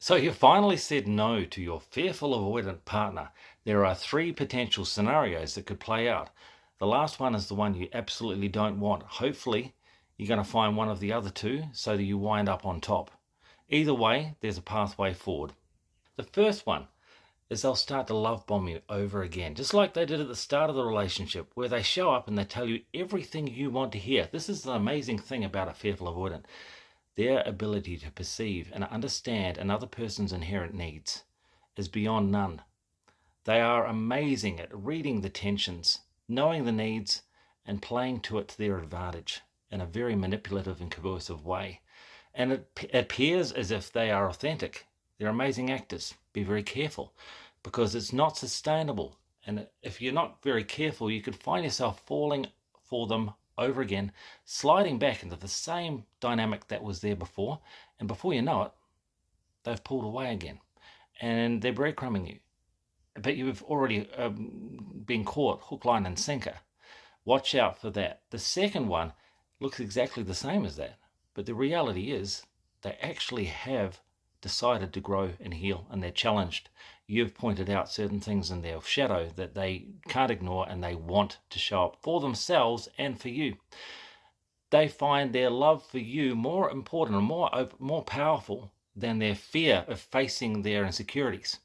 So you finally said no to your fearful avoidant partner. There are three potential scenarios that could play out. The last one is the one you absolutely don't want. Hopefully, you're going to find one of the other two so that you wind up on top. Either way, there's a pathway forward. The first one is they'll start to love bomb you over again, just like they did at the start of the relationship, where they show up and they tell you everything you want to hear. This is the amazing thing about a fearful avoidant. Their ability to perceive and understand another person's inherent needs is beyond none. They are amazing at reading the tensions, knowing the needs, and playing to it to their advantage in a very manipulative and coercive way. And it appears as if they are authentic. They're amazing actors. Be very careful, because it's not sustainable. And if you're not very careful, you could find yourself falling for them over again, sliding back into the same dynamic that was there before, and before you know it, they've pulled away again, and they're breadcrumbing you. But you've already been caught hook, line, and sinker. Watch out for that. The second one looks exactly the same as that, but the reality is they actually have decided to grow and heal, and they're challenged. You've pointed out certain things in their shadow that they can't ignore, and they want to show up for themselves and for you. They find their love for you more important and more powerful than their fear of facing their insecurities.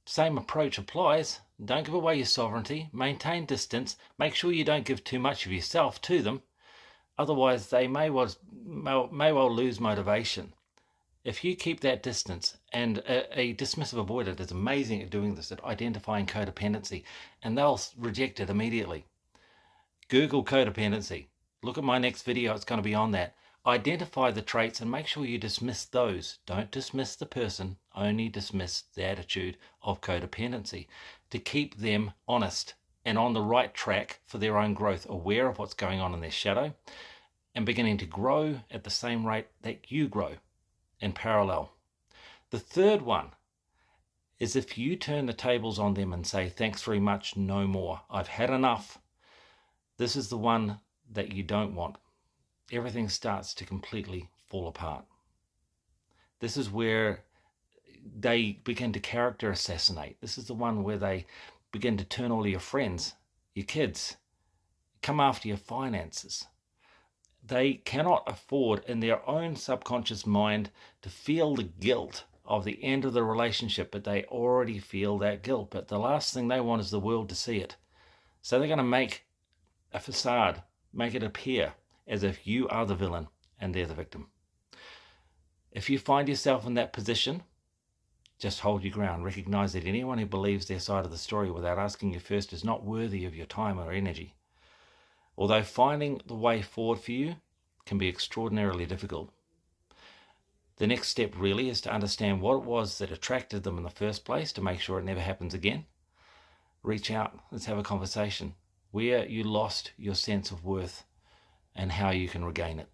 Same approach applies. Don't give away your sovereignty. Maintain distance. Make sure you don't give too much of yourself to them. Otherwise, they may well lose motivation. If you keep that distance, and a dismissive avoidant is amazing at doing this, at identifying codependency, and they'll reject it immediately. Google codependency. Look at my next video, it's going to be on that. Identify the traits and make sure you dismiss those. Don't dismiss the person, only dismiss the attitude of codependency, to keep them honest and on the right track for their own growth, aware of what's going on in their shadow, and beginning to grow at the same rate that you grow in parallel. The third one is if you turn the tables on them and say, thanks very much, no more, I've had enough. This is the one that you don't want. Everything starts to completely fall apart. This is where they begin to character assassinate. This is the one where they begin to turn all of your friends, your kids, come after your finances. They cannot afford in their own subconscious mind to feel the guilt of the end of the relationship, but they already feel that guilt. But the last thing they want is the world to see it. So they're going to make a facade, make it appear as if you are the villain and they're the victim. If you find yourself in that position, just hold your ground. Recognize that anyone who believes their side of the story without asking you first is not worthy of your time or energy. Although finding the way forward for you can be extraordinarily difficult. The next step really is to understand what it was that attracted them in the first place, to make sure it never happens again. Reach out, let's have a conversation where you lost your sense of worth and how you can regain it.